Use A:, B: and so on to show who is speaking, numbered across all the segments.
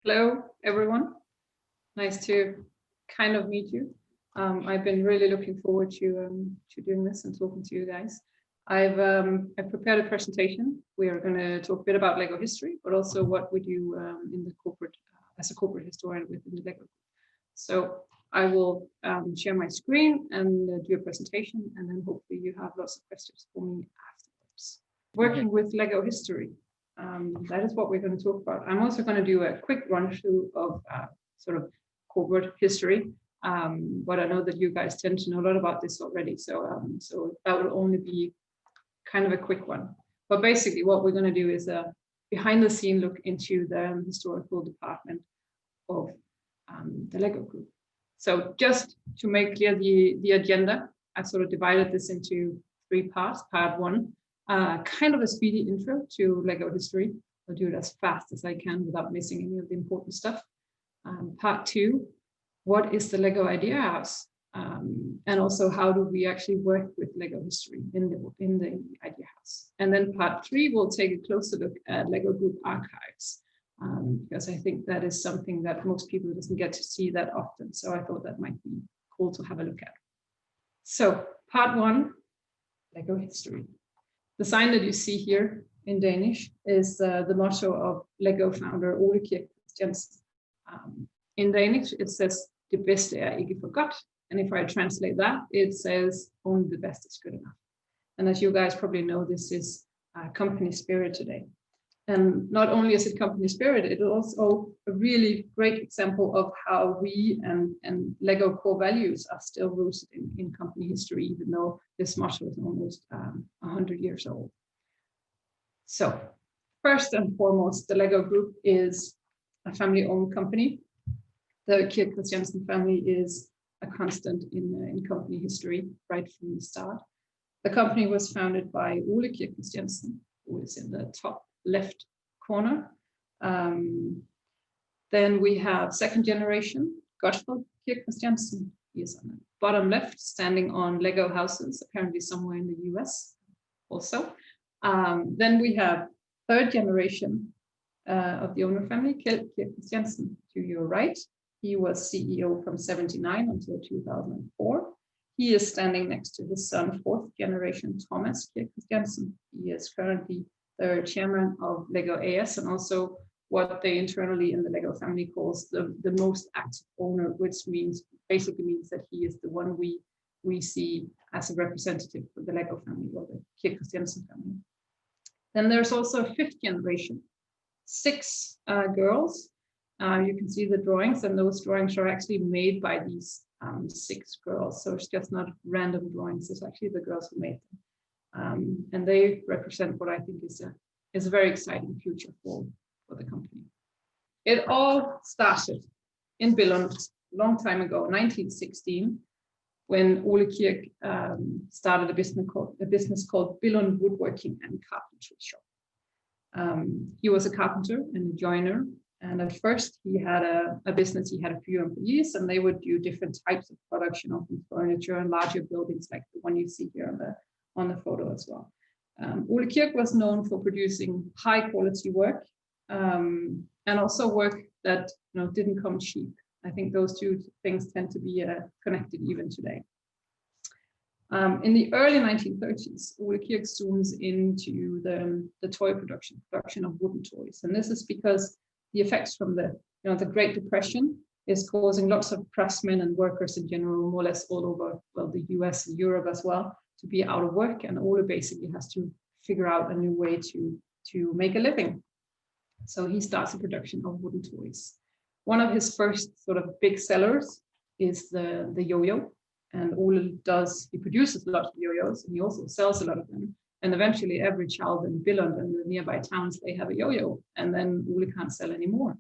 A: Hello, everyone. Nice to kind of meet you. I've been really looking forward to doing this and talking to you guys. I've prepared a presentation. We are going to talk a bit about Lego history, but also what we do in the corporate as a corporate historian within the Lego. So I will share my screen and do a presentation, and then hopefully you have lots of questions for me afterwards. Working with Lego history. That is what we're going to talk about. I'm also going to do a quick run through of sort of corporate history, but I know that you guys tend to know a lot about this already, so that will only be kind of a quick one. But basically what we're going to do is a behind the scene look into the historical department of the Lego group. So just to make clear the agenda, I've sort of divided this into 3 parts. Part 1, kind of a speedy intro to Lego history. I'll do it as fast as I can without missing any of the important stuff. Part 2, what is the Lego Idea House? And also how do we actually work with Lego history in the Idea House? And then part 3, we'll take a closer look at Lego Group archives, because I think that is something that most people doesn't get to see that often. So I thought that might be cool to have a look at. So part 1, Lego history. The sign that you see here in Danish is the motto of Lego founder Ole Kirk Christensen. In Danish, it says, "Det bedste er ikke for godt." And if I translate that, it says, "Only the best is good enough." And as you guys probably know, this is company spirit today. And not only is it company spirit, it is also a really great example of how we and Lego core values are still rooted in company history, even though this motto is almost 100 years old. So first and foremost, the Lego Group is a family-owned company. The Kirk Christiansen family is a constant in company history right from the start. The company was founded by Ole Kirk Christiansen, who is in the top left corner. Then we have second generation, Gottfried Kirk Christiansen. He is on the bottom left, standing on Lego houses, apparently somewhere in the US also. Then we have third generation of the owner family, Kjeld Kirk Christiansen, to your right. He was CEO from 1979 until 2004. He is standing next to his son, fourth generation, Thomas Kirk Christiansen. He is currently the chairman of Lego AS and also what they internally in the Lego family calls the most active owner, which basically means that he is the one we see as a representative for the Lego family or the Kirk Christiansen family. Then there's also a fifth generation, 6 girls. You can see the drawings, and those drawings are actually made by these 6 girls. So it's just not random drawings, it's actually the girls who made them. And they represent what I think is a very exciting future for the company. It all started in Billund a long time ago, 1916, when Ole Kirk started a business called Billund Woodworking and Carpentry Shop. He was a carpenter and a joiner, and at first he had a business. He had a few employees, and they would do different types of production, often furniture and larger buildings like the one you see here on the photo as well. Ole Kirk was known for producing high quality work and also work that didn't come cheap. I think those 2 things tend to be connected even today. In the early 1930s, Ole Kirk zooms into the toy production of wooden toys, and this is because the effects from the Great Depression is causing lots of craftsmen and workers in general, more or less all over the US and Europe as well, to be out of work, and Ole basically has to figure out a new way to make a living. So he starts the production of wooden toys. One of his first sort of big sellers is the yo-yo, and Ole produces a lot of yo-yos, and he also sells a lot of them. And eventually every child in Billund and the nearby towns, they have a yo-yo, and then Ole can't sell anymore.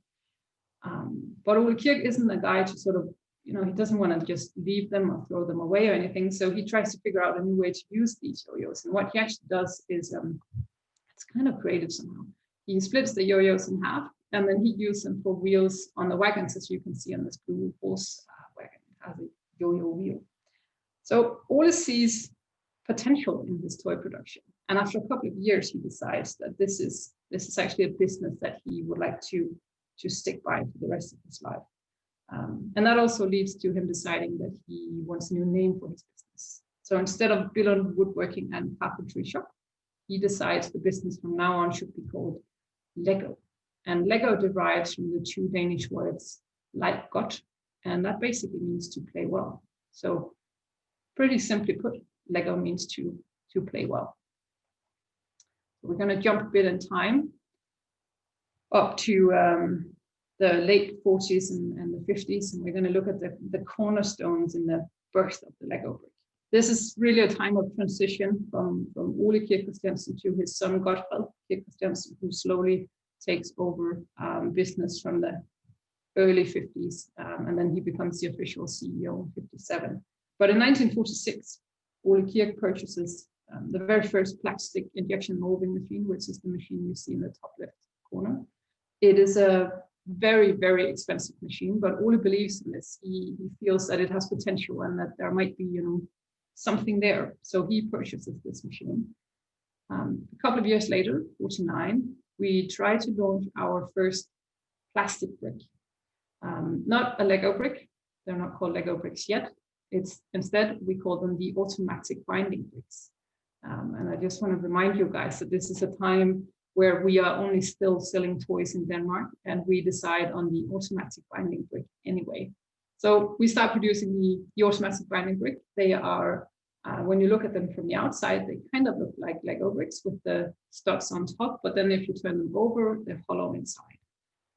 A: But Ole Kirk isn't a guy to sort of, he doesn't want to just leave them or throw them away or anything. So he tries to figure out a new way to use these yo-yos. And what he actually does is, it's kind of creative somehow. He splits the yo-yos in half, and then he uses them for wheels on the wagons, as you can see on this blue horse wagon. It has a yo-yo wheel. So Ole sees potential in this toy production. And after a couple of years, he decides that this is actually a business that he would like to stick by for the rest of his life. And that also leads to him deciding that he wants a new name for his business. So instead of Billund Woodworking and Carpentry Shop, he decides the business from now on should be called Lego. And Lego derives from the two Danish words like godt, and that basically means to play well. So pretty simply put, Lego means to play well. We're going to jump a bit in time up to the late 40s and the 50s, and we're going to look at the cornerstones in the birth of the Lego brick. This is really a time of transition from Ole Christensen to his son Gottfred Christensen, who slowly takes over business from the early 50s, and then he becomes the official CEO in 57. But in 1946, Ole Kirk purchases the very first plastic injection molding machine, which is the machine you see in the top left corner. It is a very, very expensive machine, but Ole believes in this. He feels that it has potential and that there might be, something there. So he purchases this machine. A couple of years later, 49, we try to launch our first plastic brick. Not a Lego brick. They're not called Lego bricks yet. Instead, we call them the automatic binding bricks. And I just want to remind you guys that this is a time where we are only still selling toys in Denmark, and we decide on the automatic binding brick anyway. So we start producing the automatic binding brick. They are, when you look at them from the outside, they kind of look like Lego bricks with the studs on top, but then if you turn them over, they're hollow inside.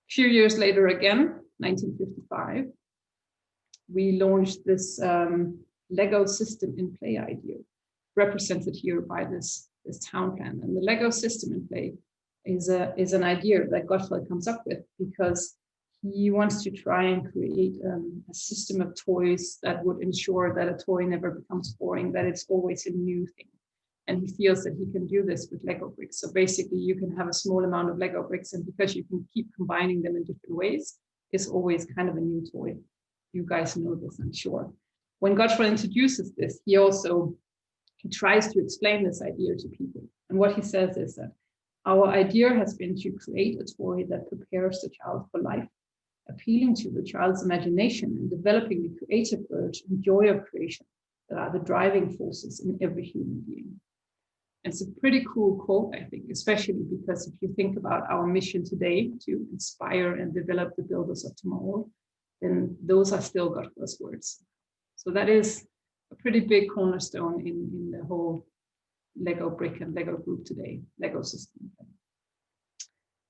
A: A few years later again, 1955, we launched this Lego system in play idea, represented here by this town plan. And the Lego system in play is an idea that Gottfred comes up with because he wants to try and create a system of toys that would ensure that a toy never becomes boring, that it's always a new thing. And he feels that he can do this with Lego bricks. So basically you can have a small amount of Lego bricks, and because you can keep combining them in different ways, it's always kind of a new toy. You guys know this, I'm sure. When Gottfred introduces this, he tries to explain this idea to people. And what he says is that our idea has been to create a toy that prepares the child for life, appealing to the child's imagination and developing the creative urge and joy of creation that are the driving forces in every human being. It's a pretty cool quote, I think, especially because if you think about our mission today to inspire and develop the builders of tomorrow, then those are still Gottfred's words. So that is a pretty big cornerstone in the whole Lego brick and Lego group today, Lego system.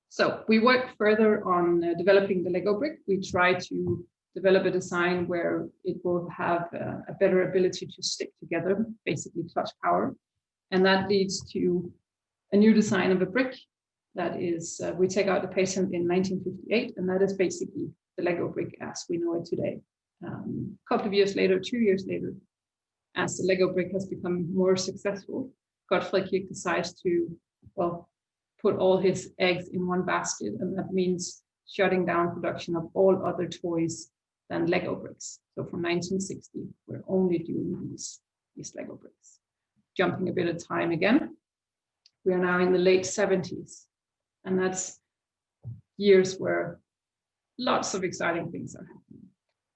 A: So we work further on developing the Lego brick. We try to develop a design where it will have a better ability to stick together, basically touch power. And that leads to a new design of a brick that is, we take out the patent in 1958, and that is basically the Lego brick as we know it today. A couple of years later, 2 years later, as the Lego brick has become more successful, Gottfred decides to, put all his eggs in one basket, and that means shutting down production of all other toys than Lego bricks. So from 1960, we're only doing these Lego bricks. Jumping a bit of time again, we are now in the late 70s, and that's years where lots of exciting things are happening.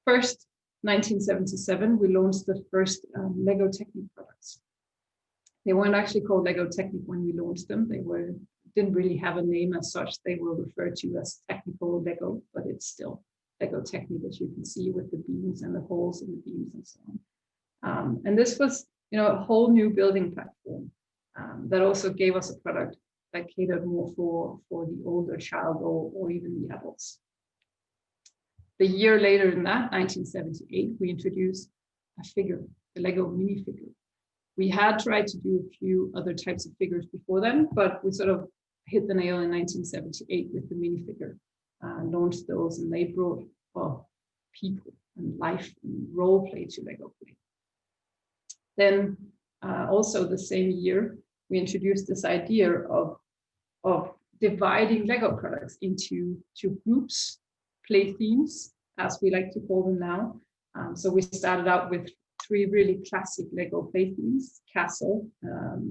A: First, 1977, we launched the first Lego Technic products. They weren't actually called Lego Technic when we launched them. They didn't really have a name as such. They were referred to as technical Lego, but it's still Lego Technic, as you can see, with the beams and the holes in the beams and so on. And this was, a whole new building platform that also gave us a product that catered more for the older child or even the adults. The year later than that, 1978, we introduced a figure, the Lego Minifigure. We had tried to do a few other types of figures before then, but we sort of hit the nail in 1978 with the Minifigure, launched those, and they brought people and life and role play to Lego play. Then also the same year, we introduced this idea of dividing Lego products into groups, play themes, as we like to call them now. So we started out with 3 really classic Lego play themes: castle,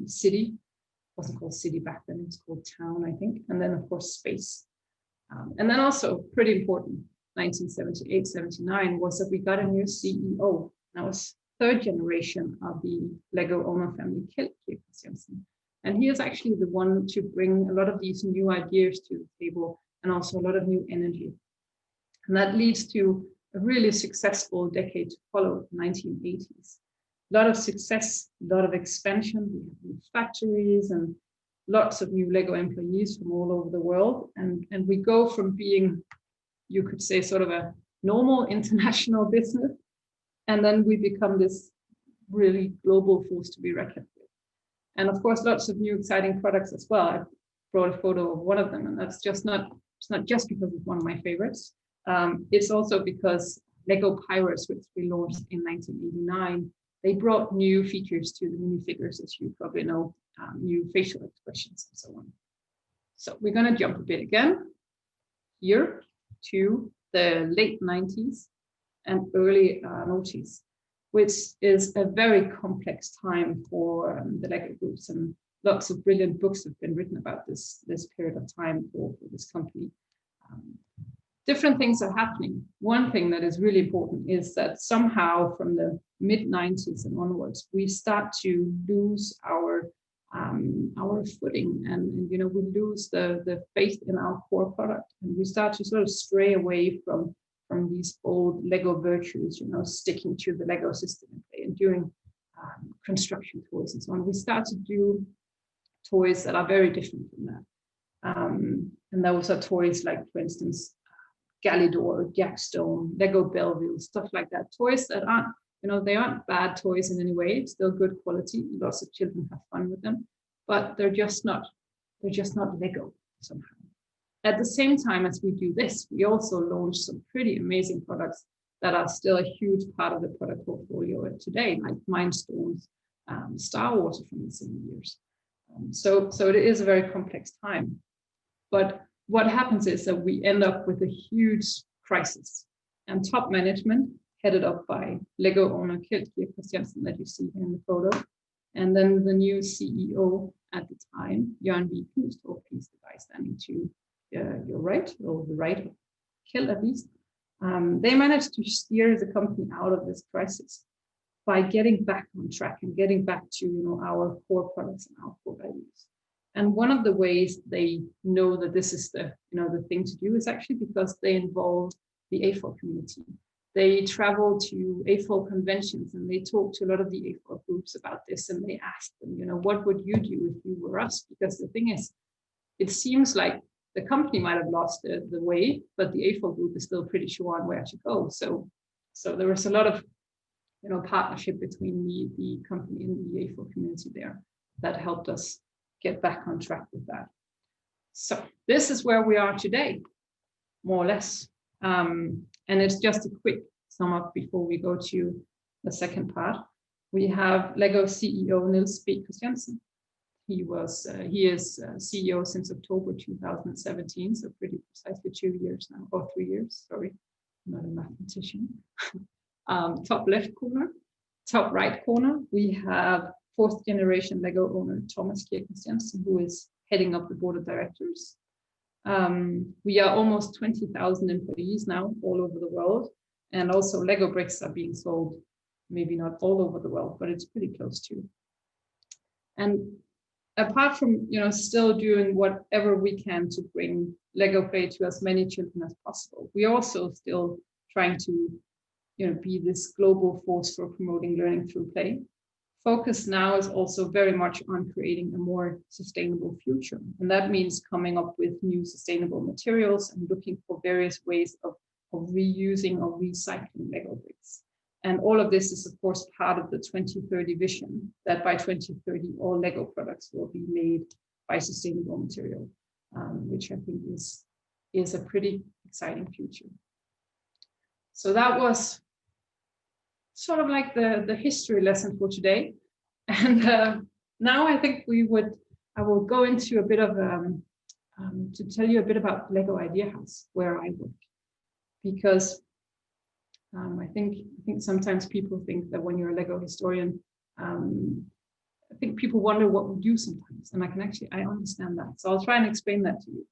A: city, wasn't called city back then, it was called town, I think, and then of course space. And then also pretty important, 1978-79 was that we got a new CEO. That was third generation of the Lego owner family, Christensen. And he is actually the one to bring a lot of these new ideas to the table and also a lot of new energy. And that leads to a really successful decade to follow, the 1980s. A lot of success, a lot of expansion. We have new factories and lots of new Lego employees from all over the world. And we go from being, you could say, sort of a normal international business, and then we become this really global force to be reckoned with. And of course, lots of new exciting products as well. I brought a photo of one of them, and that's just not, it's not just because it's one of my favorites. It's also because Lego Pirates, which we launched in 1989, they brought new features to the minifigures, as you probably know, new facial expressions and so on. So we're going to jump a bit again here to the late 90s and early noughties, which is a very complex time for the Lego groups, and lots of brilliant books have been written about this period of time for this company. Different things are happening. One thing that is really important is that somehow from the mid-90s and onwards, we start to lose our footing, and you know, we lose the faith in our core product, and we start to sort of stray away from these old Lego virtues, you know, sticking to the Lego system and doing construction toys and so on. We start to do toys that are very different from that, and those are toys like, for instance, Galidor, Jackstone, Lego Belleville, stuff like that. Toys that aren't, you know, they aren't bad toys in any way. It's still good quality. Lots of children have fun with them, but they're just not Lego somehow. At the same time as we do this, we also launch some pretty amazing products that are still a huge part of the product portfolio today, like Mindstones, Star Wars from the same years. So it is a very complex time. But what happens is that we end up with a huge crisis, and top management, headed up by Lego owner Christiansen that you see here in the photo, and then the new CEO at the time, Jørgen V. Knudstrup, he's the guy standing to your right, or the right of Kjeld at least. They managed to steer the company out of this crisis by getting back on track and getting back to, you know, our core products and our core values. And one of the ways they know that this is the, you know, the thing to do is actually because they involve the AFOL community. They travel to AFOL conventions and they talk to a lot of the AFOL groups about this, and they ask them, you know, what would you do if you were us? Because the thing is, it seems like the company might have lost the way, but the AFOL group is still pretty sure on where to go. So there was a lot of, you know, partnership between the company and the AFOL community there that helped us get back on track with that. So this is where we are today, more or less. And it's just a quick sum up before we go to the second part. We have Lego CEO Nilsp Christiansen. He is CEO since October 2017, so pretty precisely 2 years now, or 3 years, sorry, I'm not a mathematician. Top left corner, top right corner, we have fourth generation Lego owner Thomas Christensen, who is heading up the board of directors. We are almost 20,000 employees now all over the world, and also Lego bricks are being sold, maybe not all over the world, but it's pretty close to. And apart from, you know, still doing whatever we can to bring Lego play to as many children as possible, we also still trying to, you know, be this global force for promoting learning through play. Focus now is also very much on creating a more sustainable future. And that means coming up with new sustainable materials and looking for various ways of reusing or recycling Lego bricks. And all of this is, of course, part of the 2030 vision that by 2030, all Lego products will be made by sustainable material, which I think is a pretty exciting future. So that was sort of like the history lesson for today. And now I think I will go into a bit of, to tell you a bit about Lego Idea House, where I work. Because I think sometimes people think that when you're a Lego historian, I think people wonder what we do sometimes. And I understand that. So I'll try and explain that to you.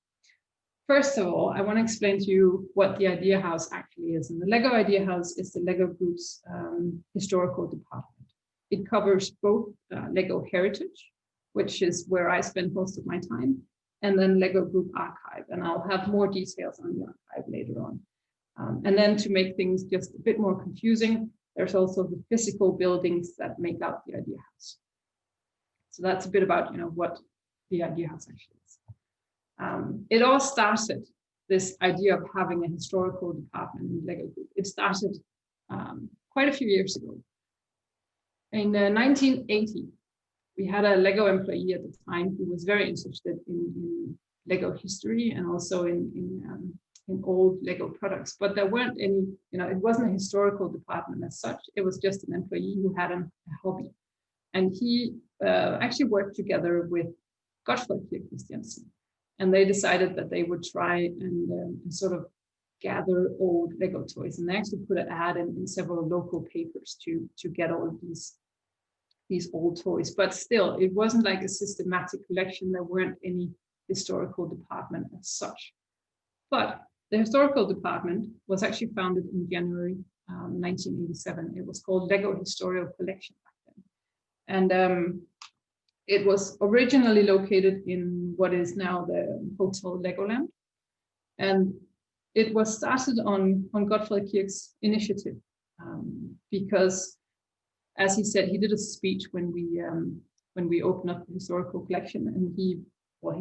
A: first of all, I want to explain to you what the Idea House actually is. And the Lego Idea House is the Lego Group's historical department. It covers both Lego Heritage, which is where I spend most of my time, and then Lego Group Archive. And I'll have more details on the archive later on. And then to make things just a bit more confusing, there's also the physical buildings that make out the Idea House. So that's a bit about, what the Idea House actually is. It all started, this idea of having a historical department in the Lego Group. It started quite a few years ago. In 1980, we had a Lego employee at the time who was very interested in Lego history and also in old Lego products, but there weren't any, it wasn't a historical department as such. It was just an employee who had a hobby. And he actually worked together with Gottfried Christiansen. And they decided that they would try and sort of gather old Lego toys. And they actually put an ad in several local papers to get all of these old toys. But still, it wasn't like a systematic collection. There weren't any historical department as such. But the historical department was actually founded in January 1987. It was called Lego Historical Collection back then. And it was originally located in what is now the Hotel Legoland. And it was started on Gottfried Kirch's initiative because, as he said, he did a speech when we opened up the historical collection, and he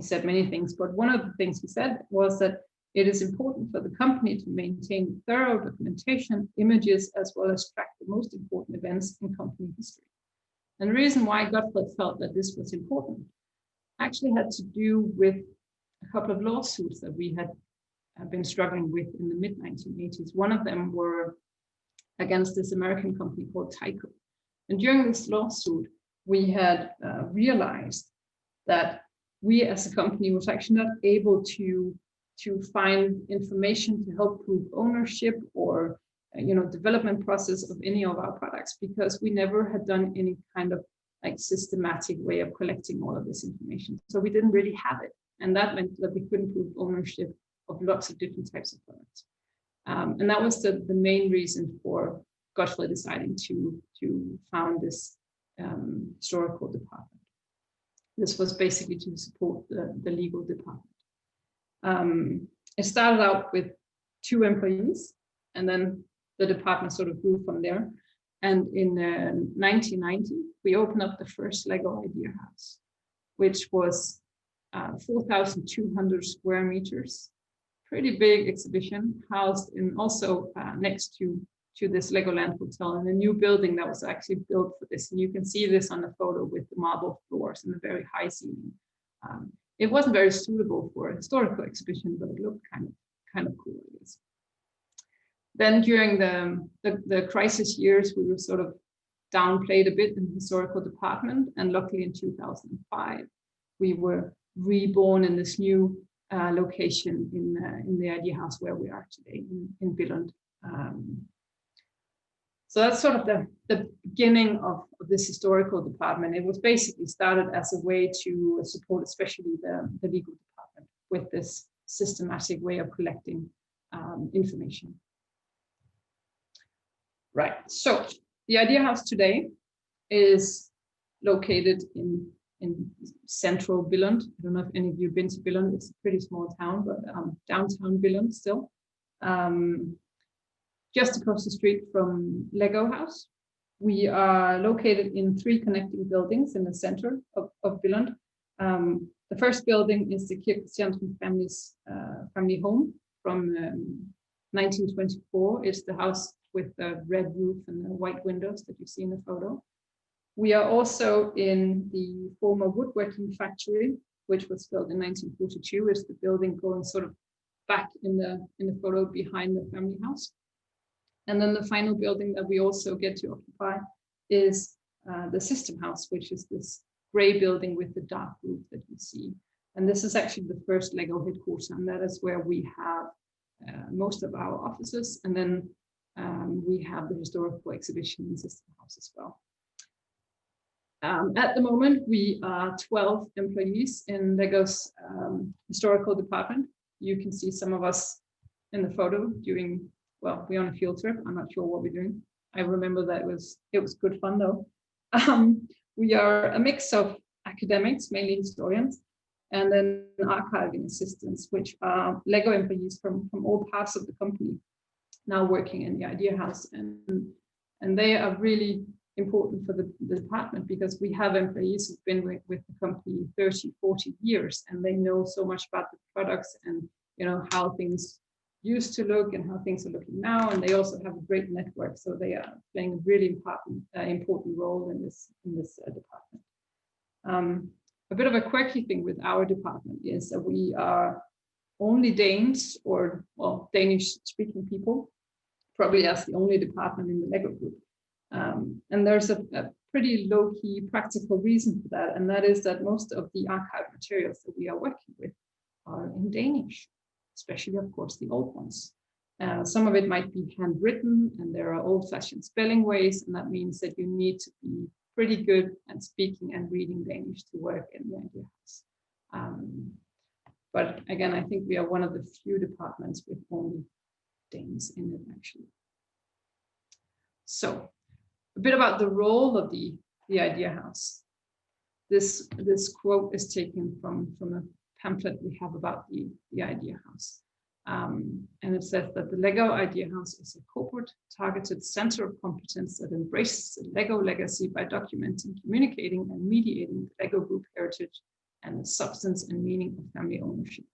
A: said many things, but one of the things he said was that it is important for the company to maintain thorough documentation, images, as well as track the most important events in company history. And the reason why Gottfried felt that this was important actually had to do with a couple of lawsuits that we had been struggling with in the mid-1980s. One of them were against this American company called Technic. And during this lawsuit, we had realized that we as a company was actually not able to find information to help prove ownership or development process of any of our products, because we never had done any kind of like systematic way of collecting all of this information. So we didn't really have it. And that meant that we couldn't prove ownership of lots of different types of products. And that was the main reason for Gottfried deciding to found this historical department. This was basically to support the legal department. It started out with 2 employees, and then the department sort of grew from there. And in 1990, we opened up the first Lego Idea House, which was 4,200 square meters, pretty big exhibition, housed in also next to this Legoland Hotel, in a new building that was actually built for this. And you can see this on the photo with the marble floors and the very high ceiling. It wasn't very suitable for a historical exhibition, but it looked kind of cool, I guess. Then during the crisis years, we were sort of downplayed a bit in the historical department. And luckily in 2005, we were reborn in this new location in the Idea House where we are today in Billund. So that's sort of the beginning of this historical department. It was basically started as a way to support especially the legal department with this systematic way of collecting information. Right, so the Idea House today is located in central Billund. I don't know if any of you have been to Billund. It's a pretty small town, but downtown Billund still. Just across the street from Lego House. We are located in 3 connecting buildings in the center of Billund. The first building is the Christensen family's family home from 1924. It's the house with the red roof and the white windows that you see in the photo. We are also in the former woodworking factory, which was built in 1942. It's the building going sort of back in the photo behind the family house. And then the final building that we also get to occupy is the system house, which is this gray building with the dark roof that you see. And this is actually the first Lego headquarters, and that is where we have most of our offices. And then we have the historical exhibition in system house as well. At the moment, we are 12 employees in Lego's historical department. you can see some of us in the photo doing, well, we're on a field trip. I'm not sure what we're doing. I remember that it was good fun though. We are a mix of academics, mainly historians, and then archiving assistants, which are Lego employees from all parts of the company, now working in the Idea House. And they are really important for the department, because we have employees who've been with the company 30, 40 years, and they know so much about the products and how things used to look and how things are looking now. And they also have a great network, so they are playing a really important role in this department. A bit of a quirky thing with our department is that we are only Danes, or well, Danish-speaking people, probably as the only department in the Lego group. And there's a pretty low-key practical reason for that, and that is that most of the archive materials that we are working with are in Danish, especially, of course, the old ones. Some of it might be handwritten, and there are old-fashioned spelling ways, and that means that you need to be pretty good at speaking and reading Danish to work in the Idea House. But again, I think we are one of the few departments with only Danes in it, actually. So, a bit about the role of the Idea House. This quote is taken from a pamphlet we have about the Idea House. And it says that the Lego Idea House is a corporate targeted center of competence that embraces the Lego legacy by documenting, communicating, and mediating the Lego group heritage and the substance and meaning of family ownership.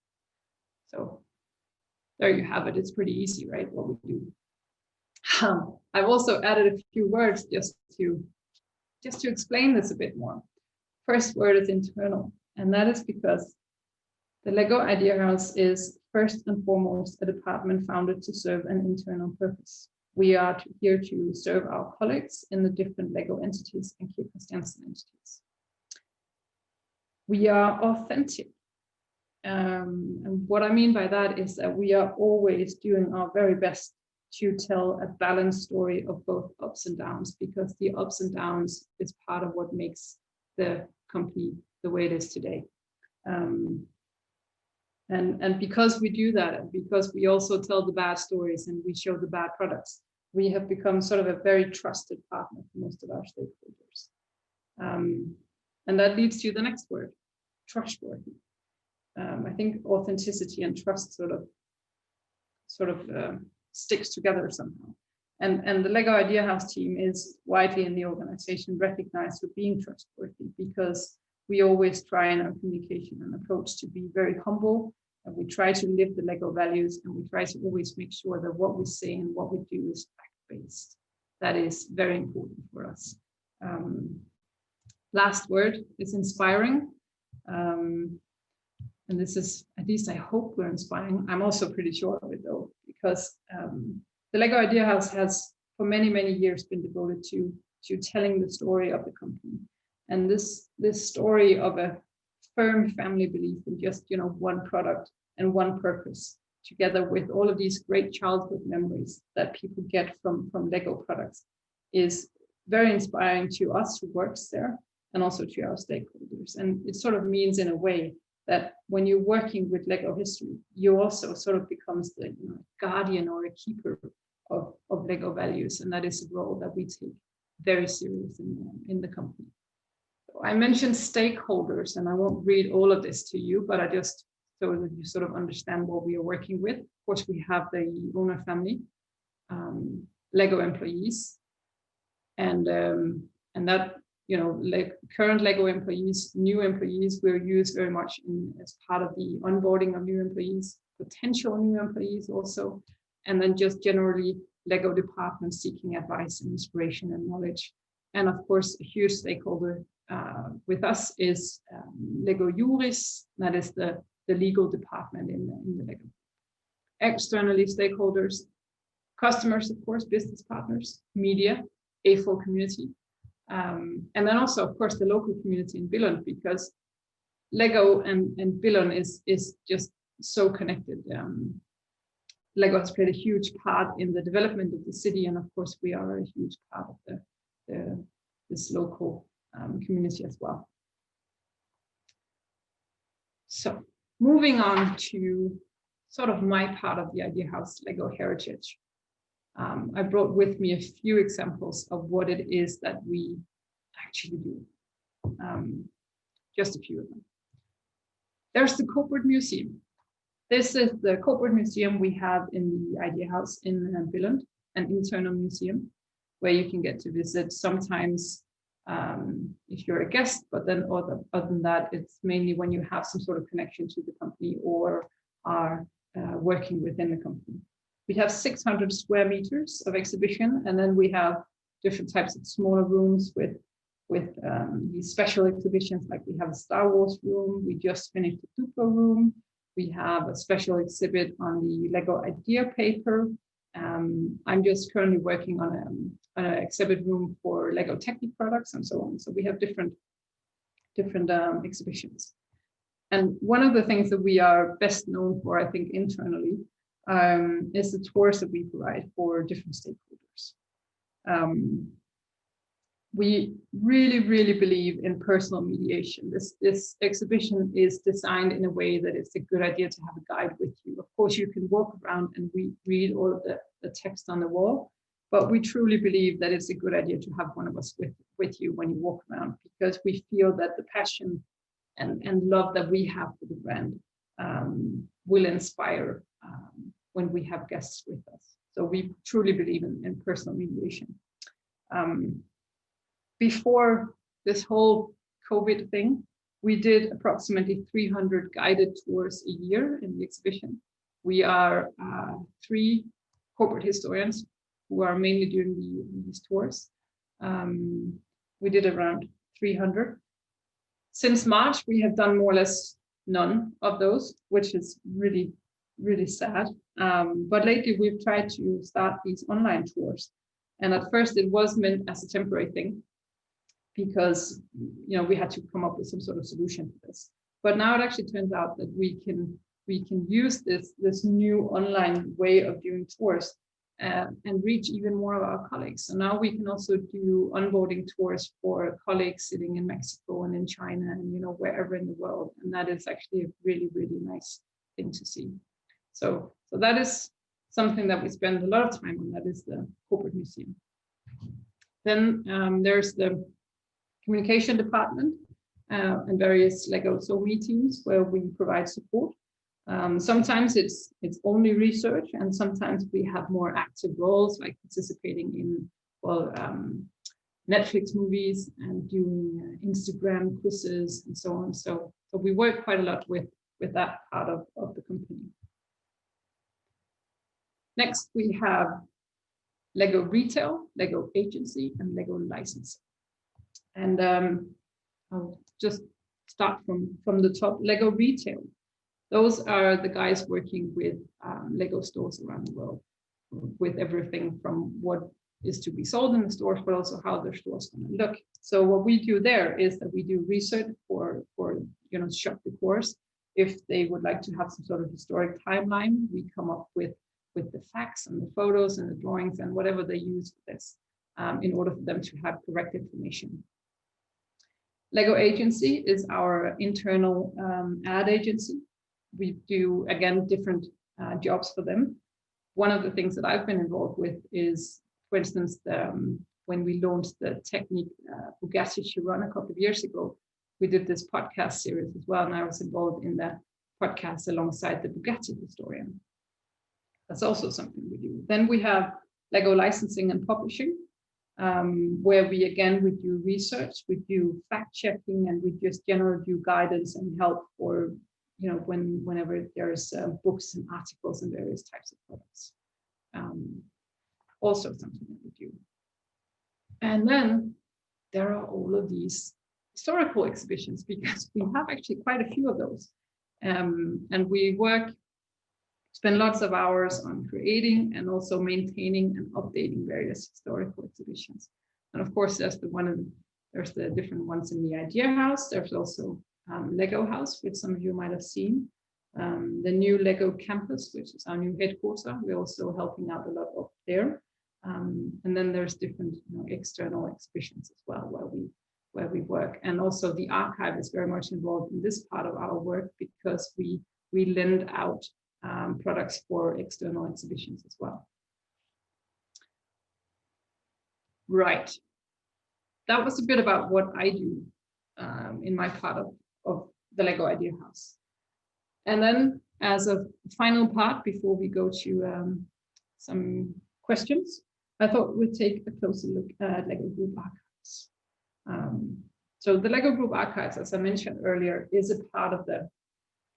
A: So there you have it. It's pretty easy, right? What we do. I've also added a few words just to explain this a bit more. First word is internal, and that is because the Lego Idea House is first and foremost a department founded to serve an internal purpose. We are here to serve our colleagues in the different Lego entities and Christensen entities. We are authentic. And what I mean by that is that we are always doing our very best to tell a balanced story of both ups and downs, because the ups and downs is part of what makes the company the way it is today. And because we do that, and because we also tell the bad stories and we show the bad products, we have become sort of a very trusted partner for most of our stakeholders. And that leads to the next word, trustworthy. I think authenticity and trust sort of sticks together somehow. And the Lego Idea House team is widely in the organization recognized for being trustworthy, because we always try in our communication and approach to be very humble, and we try to live the Lego values, and we try to always make sure that what we say and what we do is fact-based. That is very important for us. Last word is inspiring. And this is, at least I hope we're inspiring. I'm also pretty sure of it though, because the Lego Idea House has for many, many years been devoted to telling the story of the company. And this story of a firm family belief in just, one product and one purpose, together with all of these great childhood memories that people get from Lego products, is very inspiring to us who works there, and also to our stakeholders. And it sort of means, in a way, that when you're working with Lego history, you also sort of becomes the guardian or a keeper of Lego values. And that is a role that we take very serious in the company. So I mentioned stakeholders, and I won't read all of this to you, but I just, so that you sort of understand what we are working with. Of course, we have the owner family, Lego employees, and that, like current Lego employees, new employees will use very much as part of the onboarding of new employees, potential new employees also, and then just generally Lego departments seeking advice and inspiration and knowledge. And of course, a huge stakeholder with us is Lego Juris, that is the legal department in the Lego. Externally, stakeholders, customers, of course, business partners, media, A4 community. And then also, of course, the local community in Billund, because Lego and Billund is just so connected. Lego has played a huge part in the development of the city, and of course, we are a huge part of this local community as well. So, moving on to sort of my part of the Idea House Lego heritage. I brought with me a few examples of what it is that we actually do. Just a few of them. There's the Corporate Museum. This is the Corporate Museum we have in the Idea House in Billund, an internal museum where you can get to visit sometimes if you're a guest, but then other than that, it's mainly when you have some sort of connection to the company or are working within the company. We have 600 square meters of exhibition, and then we have different types of smaller rooms with these special exhibitions, like we have a Star Wars room, we just finished the Duplo room, we have a special exhibit on the Lego idea paper. I'm just currently working on an exhibit room for Lego Technic products and so on. So we have different exhibitions. And one of the things that we are best known for, I think, internally, is the tours that we provide for different stakeholders. We really, really believe in personal mediation. This exhibition is designed in a way that it's a good idea to have a guide with you. Of course, you can walk around and read all of the text on the wall, but we truly believe that it's a good idea to have one of us with you when you walk around, because we feel that the passion and love that we have for the brand will inspire when we have guests with us. So we truly believe in personal mediation. Before this whole COVID thing, we did approximately 300 guided tours a year in the exhibition. We are 3 corporate historians who are mainly doing these tours. We did around 300. Since March, we have done more or less none of those, which is really, really sad. But lately, we've tried to start these online tours. And at first, it was meant as a temporary thing, because we had to come up with some sort of solution to this. But now it actually turns out that we can use this new online way of doing tours and reach even more of our colleagues. So now we can also do onboarding tours for colleagues sitting in Mexico and in China and wherever in the world. And that is actually a really, really nice thing to see. So that is something that we spend a lot of time on. That is the Corporate Museum. Then there's the communication department and various Lego SOME teams where we provide support. Sometimes it's only research, and sometimes we have more active roles, like participating in Netflix movies and doing Instagram quizzes and so on. So we work quite a lot with that part of the company. Next, we have Lego Retail, Lego Agency, and Lego Licensing. And I'll just start from the top. Lego Retail. Those are the guys working with Lego stores around the world, with everything from what is to be sold in the stores, but also how their stores going to look. So what we do there is that we do research for shop decors. If they would like to have some sort of historic timeline, we come up with the facts and the photos and the drawings and whatever they use for this in order for them to have correct information. Lego Agency is our internal ad agency. We do, again, different jobs for them. One of the things that I've been involved with is, for instance, when we launched the Technic Bugatti Chiron a couple of years ago, we did this podcast series as well, and I was involved in that podcast alongside the Bugatti historian. That's also something we do. Then we have Lego Licensing and Publishing, where we do research, we do fact checking, and we just generally do guidance and help for whenever there's books and articles and various types of products. Also something that we do. And then there are all of these historical exhibitions, because we have actually quite a few of those. And we spend lots of hours on creating and also maintaining and updating various historical exhibitions. And of course, there's the different ones in the Idea House. There's also Lego House, which some of you might have seen. The new Lego Campus, which is our new headquarters. We're also helping out a lot up there. And then there's different external exhibitions as well where we work. And also the archive is very much involved in this part of our work, because we lend out products for external exhibitions as well. Right. That was a bit about what I do in my part of the LEGO Idea House. And then as a final part, before we go to some questions, I thought we'd take a closer look at LEGO Group Archives. So the LEGO Group Archives, as I mentioned earlier, is a part of the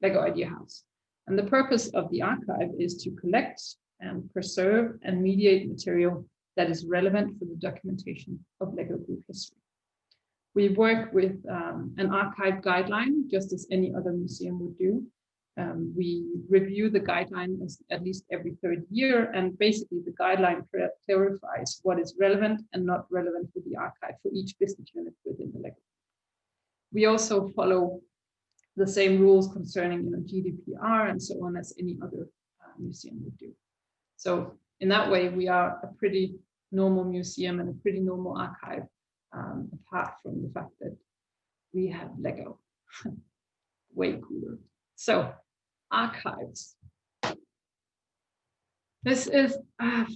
A: LEGO Idea House. And the purpose of the archive is to collect and preserve and mediate material that is relevant for the documentation of LEGO Group history. We work with an archive guideline, just as any other museum would do. We review the guideline at least every third year, and basically the guideline clarifies what is relevant and not relevant for the archive for each business unit within the LEGO. We also follow the same rules concerning GDPR and so on as any other museum would do. So in that way, we are a pretty normal museum and a pretty normal archive, apart from the fact that we have LEGO. Way cooler. So archives. This is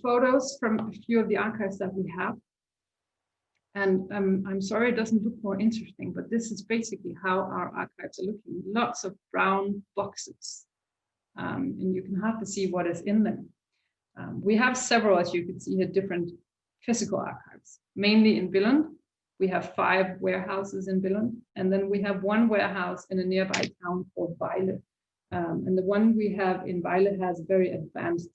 A: photos from a few of the archives that we have. And I'm sorry it doesn't look more interesting, but this is basically how our archives are looking. Lots of brown boxes. And you can hardly see what is in them. We have several, as you can see here, different physical archives, mainly in Billund. We have 5 warehouses in Billund, and then we have 1 warehouse in a nearby town called Vejle. And the one we have in Vejle has a very advanced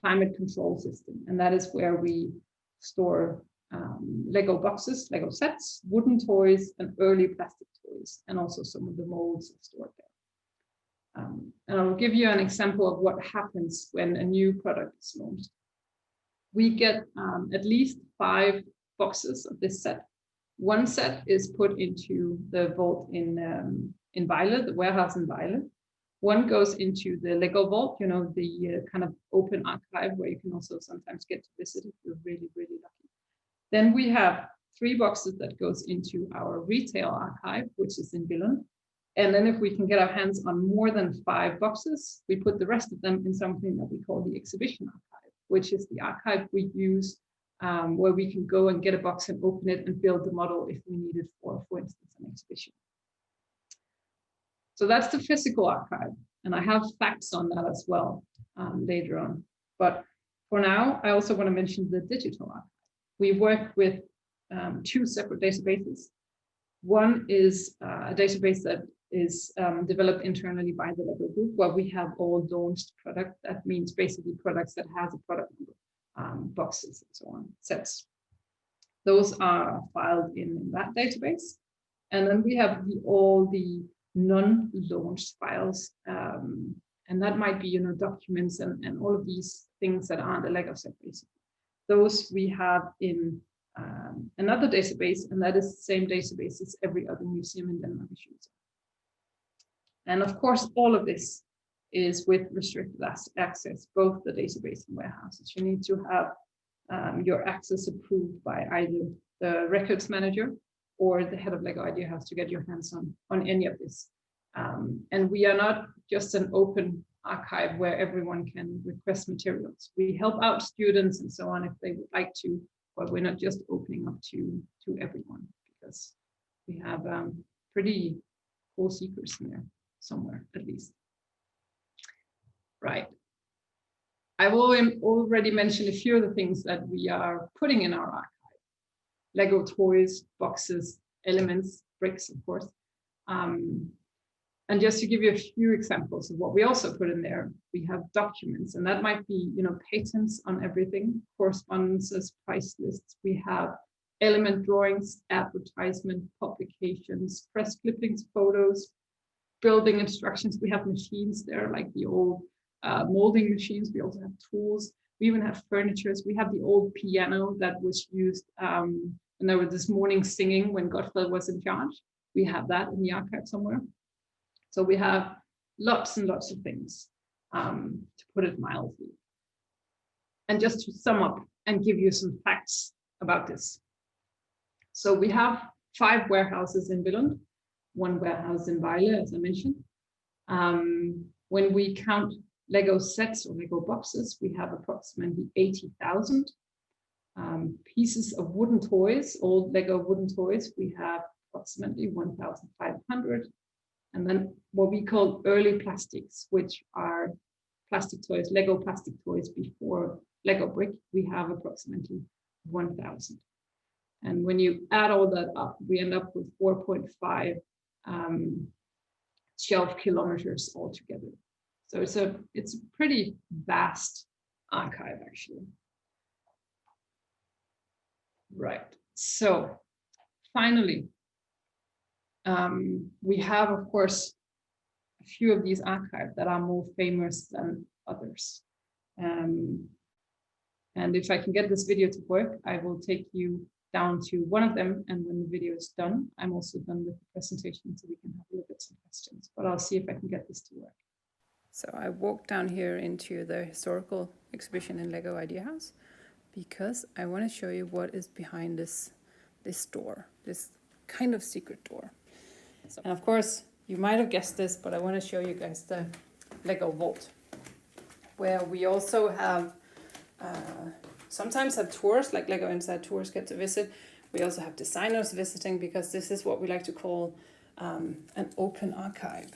A: climate control system, and that is where we store Lego boxes, Lego sets, wooden toys, and early plastic toys, and also some of the molds are stored there. And I'll give you an example of what happens when a new product is launched. We get at least 5 boxes of this set. One set is put into the vault in Vejle, the warehouse in Vejle. One goes into the Lego vault, the kind of open archive where you can also sometimes get to visit if you're really, really lucky. Then we have 3 boxes that goes into our retail archive, which is in Billund. And then if we can get our hands on more than 5 boxes, we put the rest of them in something that we call the exhibition archive, which is the archive we use where we can go and get a box and open it and build the model if we need it for instance, an exhibition. So that's the physical archive. And I have facts on that as well later on. But for now, I also want to mention the digital archive. We work with 2 separate databases. One is a database that is developed internally by the LEGO Group, where we have all launched product. That means basically products that has a product number, boxes and so on, sets. Those are filed in that database. And then we have all the non-launched files. And that might be, documents and all of these things that aren't a LEGO set, basically. Those we have in another database, and that is the same database as every other museum in Denmark is using. And of course, all of this is with restricted access, both the database and warehouses. You need to have your access approved by either the records manager or the head of LEGO Idea House to get your hands on any of this. And we are not just an open archive where everyone can request materials. We help out students and so on if they would like to, but we're not just opening up to everyone, because we have pretty cool secrets in there somewhere, at least. Right. I've already mentioned a few of the things that we are putting in our archive. Lego toys, boxes, elements, bricks, of course. And just to give you a few examples of what we also put in there, we have documents, and that might be, patents on everything, correspondences, price lists. We have element drawings, advertisement, publications, press clippings, photos, building instructions. We have machines there, like the old molding machines. We also have tools. We even have furniture. We have the old piano that was used when there was this morning singing when Gottfried was in charge. We have that in the archive somewhere. So we have lots and lots of things, to put it mildly. And just to sum up and give you some facts about this. So we have 5 warehouses in Billund, 1 warehouse in Vejle, as I mentioned. When we count Lego sets or Lego boxes, we have approximately 80,000. Pieces of wooden toys, old Lego wooden toys, we have approximately 1,500. And then what we call early plastics, which are plastic toys, Lego plastic toys before Lego brick, we have approximately 1,000. And when you add all that up, we end up with 4.5 shelf kilometers altogether. So it's a pretty vast archive, actually. Right. So finally, we have, of course, a few of these archives that are more famous than others. And if I can get this video to work, I will take you down to one of them. And when the video is done, I'm also done with the presentation, so we can have a look at some questions. But I'll see if I can get this to work. So I walked down here into the historical exhibition in Lego Idea House because I want to show you what is behind this door, this kind of secret door. And of course, you might have guessed this, but I want to show you guys the Lego vault, where we also have sometimes have tours, like Lego Inside tours get to visit. We also have designers visiting, because this is what we like to call an open archive,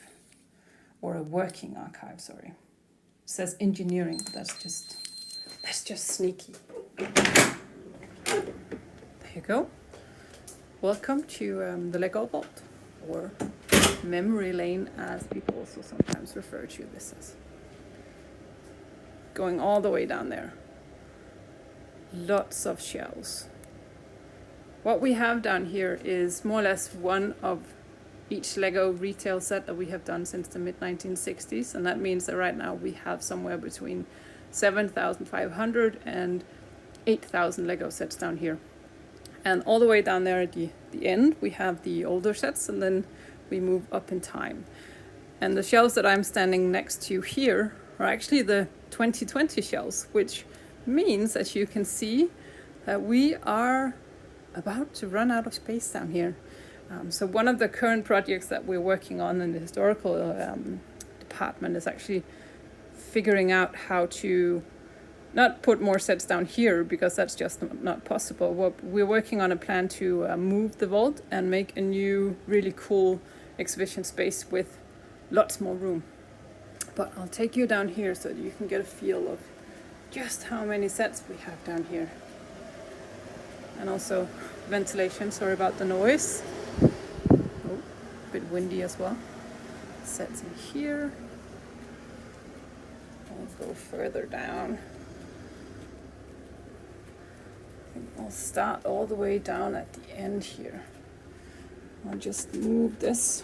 A: or a working archive, sorry. It says engineering, but that's just sneaky. There you go. Welcome to the Lego vault, or memory lane, as people also sometimes refer to this as. Going all the way down there. Lots of shelves. What we have down here is more or less one of each Lego retail set that we have done since the mid-1960s, and that means that right now we have somewhere between 7,500 and 8,000 Lego sets down here. And all the way down there at the end, we have the older sets, and then we move up in time. And the shelves that I'm standing next to here are actually the 2020 shelves, which means that you can see that we are about to run out of space down here. So one of the current projects that we're working on in the historical department is actually figuring out how to not put more sets down here, because that's just not possible. We're working on a plan to move the vault and make a new really cool exhibition space with lots more room. But I'll take you down here so that you can get a feel of just how many sets we have down here. And also ventilation, sorry about the noise. Oh, a bit windy as well. Sets in here. I'll go further down. I'll start all the way down at the end here. I'll just move this.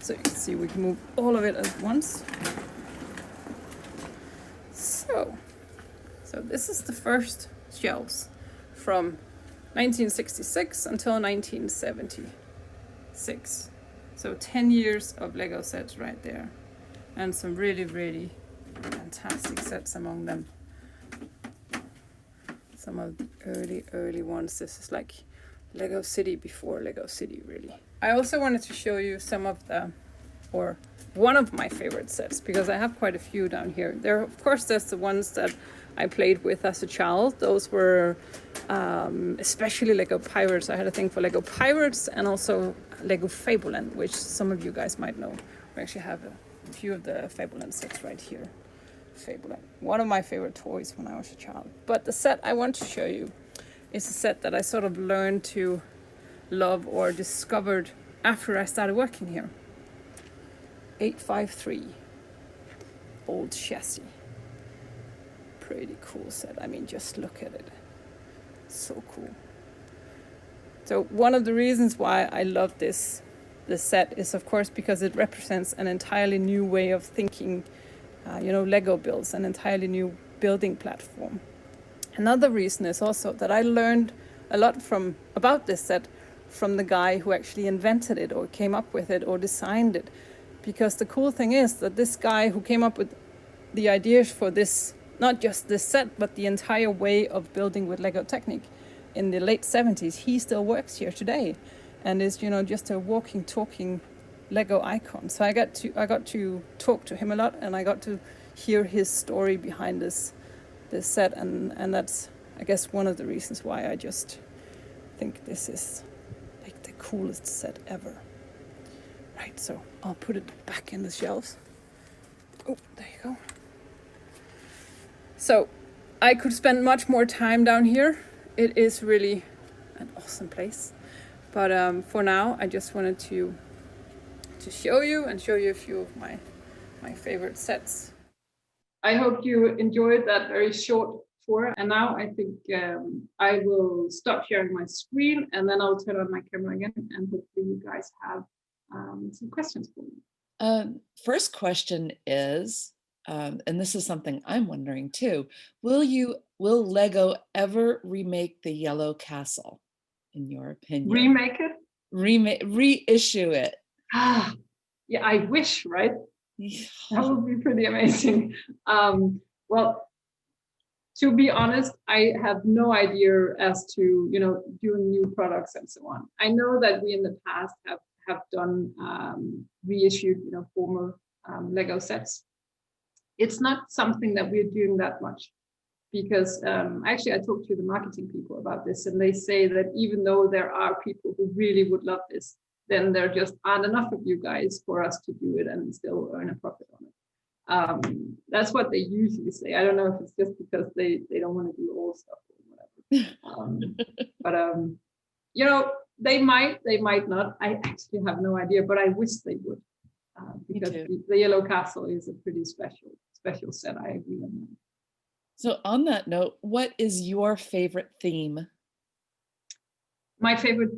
A: So you can see we can move all of it at once. So this is the first shelves from 1966 until 1976. So 10 years of Lego sets right there. And some really, really fantastic sets among them. Some of the early ones. This is like Lego City before Lego City, really. I also wanted to show you some of the, or one of my favorite sets, because I have quite a few down here. There, of course, there's the ones that I played with as a child. Those were especially Lego Pirates. I had a thing for Lego Pirates and also Lego Fableland, which some of you guys might know. We actually have a few of the Fableland sets right here. Fableland, one of my favorite toys when I was a child. But the set I want to show you is a set that I sort of learned to love or discovered after I started working here. 853, old chassis. Pretty cool set. I mean, just look at it. So cool. So one of the reasons why I love this set is, of course, because it represents an entirely new way of thinking. Lego builds an entirely new building platform. Another reason is also that I learned a lot about this set from the guy who actually invented it or came up with it or designed it. Because the cool thing is that this guy who came up with the ideas for this, not just this set, but the entire way of building with Lego Technic in the late 70s, he still works here today and is, just a walking, talking Lego icon. So I got to talk to him a lot, and I got to hear his story behind this set, and that's, I guess, one of the reasons why I just think this is like the coolest set ever. Right, so I'll put it back in the shelves. Oh, there you go. So I could spend much more time down here. It is really an awesome place. But for now, I just wanted to show you a few of my favorite sets. I hope you enjoyed that very short tour. And now I think I will stop sharing my screen, and then I'll turn on my camera again, and hopefully you guys have some questions for me.
B: First question is, and this is something I'm wondering too, will Lego ever remake the Yellow Castle, in your opinion?
A: Remake it?
B: Reissue it.
A: Yeah, I wish, right? That would be pretty amazing. Well, to be honest, I have no idea as to, doing new products and so on. I know that we in the past have done reissued, former Lego sets. It's not something that we're doing that much, because actually I talked to the marketing people about this, and they say that even though there are people who really would love this, then there just aren't enough of you guys for us to do it and still earn a profit on it. That's what they usually say. I don't know if it's just because they don't want to do all stuff or whatever. But they might not. I actually have no idea, but I wish they would, because the Yellow Castle is a pretty special set. I agree on that.
B: So on that note, what is your favorite theme?
A: My favorite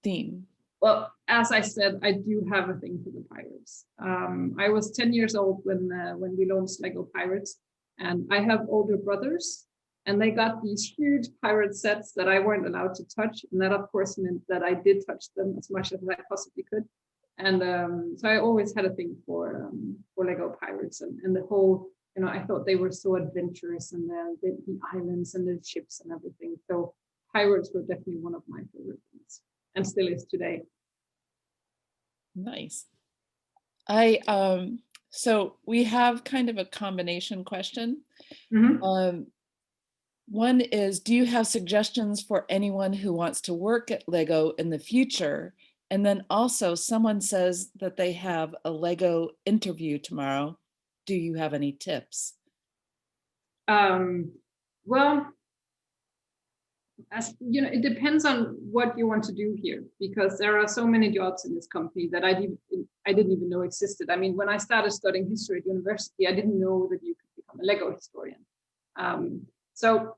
A: theme? Well, as I said, I do have a thing for the pirates. I was 10 years old when we launched Lego Pirates, and I have older brothers, and they got these huge pirate sets that I weren't allowed to touch, and that of course meant that I did touch them as much as I possibly could. And so I always had a thing for Lego Pirates, and the whole, I thought they were so adventurous, and the islands and the ships and everything. So pirates were definitely one of my favorite things, and still is today.
B: Nice. So we have kind of a combination question.
A: Mm-hmm.
B: One is, do you have suggestions for anyone who wants to work at Lego in the future? And then also someone says that they have a Lego interview tomorrow. Do you have any tips?
A: Well, as it depends on what you want to do here, because there are so many jobs in this company that I didn't even know existed. I mean, when I started studying history at university, I didn't know that you could become a Lego historian. So,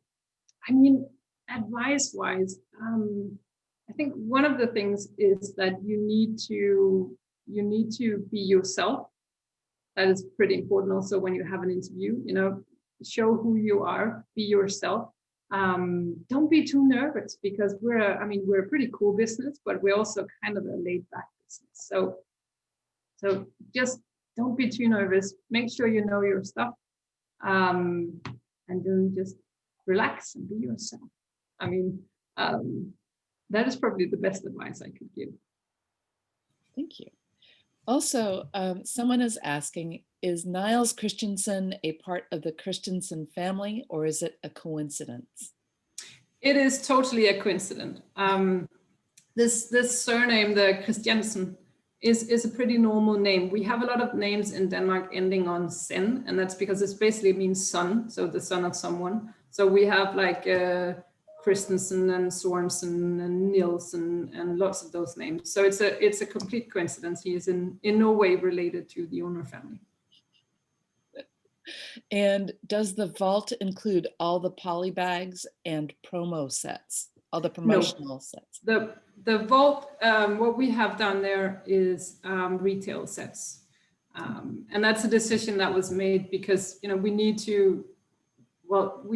A: I mean, advice-wise, I think one of the things is that you need to be yourself. That is pretty important. Also, when you have an interview, show who you are, be yourself. Don't be too nervous, because we're a pretty cool business, but we're also kind of a laid-back business. So just don't be too nervous. Make sure you know your stuff, and then just relax and be yourself. I mean, that is probably the best advice I could give.
B: Thank you. Also, someone is asking, is Niles Christensen a part of the Christensen family, or is it a coincidence?
A: It is totally a coincidence. This surname, the Christiansen, is a pretty normal name. We have a lot of names in Denmark ending on sen, and that's because it basically means son, so the son of someone. So we have like Christensen and Sorensen and Niles and lots of those names. So it's a complete coincidence. He is in no way related to the owner family.
B: And does the vault include all the poly bags and promo sets, all the promotional sets?
A: The vault, what we have down there is retail sets. And that's a decision that was made because, we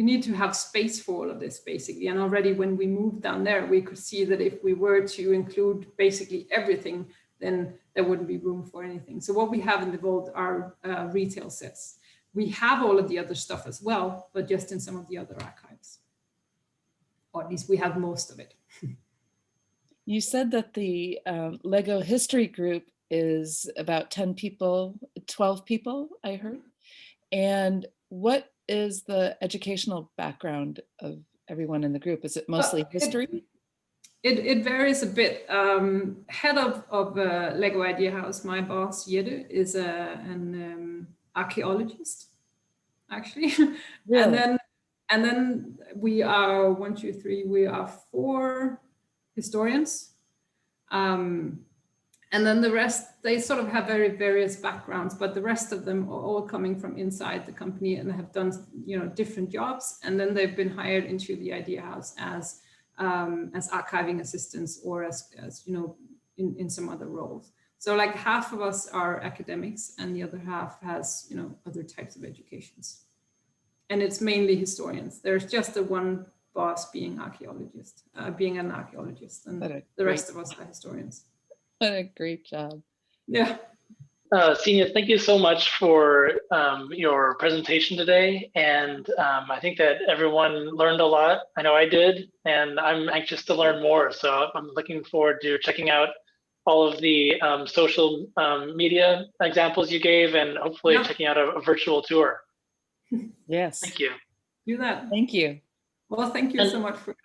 A: need to have space for all of this, basically. And already when we moved down there, we could see that if we were to include basically everything, then there wouldn't be room for anything. So what we have in the vault are retail sets. We have all of the other stuff as well, but just in some of the other archives. Or at least we have most of it.
B: You said that the Lego History Group is about 10 people, 12 people, I heard. And what is the educational background of everyone in the group? Is it mostly history?
A: It varies a bit. Head of Lego Idea House, my boss Jette, is an archaeologist, actually.
B: Really?
A: And then we are 1, 2, 3. We are 4 historians. And then the rest, they sort of have very various backgrounds, but the rest of them are all coming from inside the company and have done, you know, different jobs. And then they've been hired into the Idea House as archiving assistants or as you know, in some other roles. So like half of us are academics and the other half has, you know, other types of educations. And it's mainly historians. There's just the one boss being being an archaeologist, and the rest of us are historians.
B: What a great job.
A: Yeah.
C: Signe, thank you so much for your presentation today. And I think that everyone learned a lot. I know I did, and I'm anxious to learn more. So I'm looking forward to checking out all of the social media examples you gave, and hopefully checking out a virtual tour.
B: Yes.
C: Thank you.
A: Do that.
B: Thank you.
A: Well, thank you so much for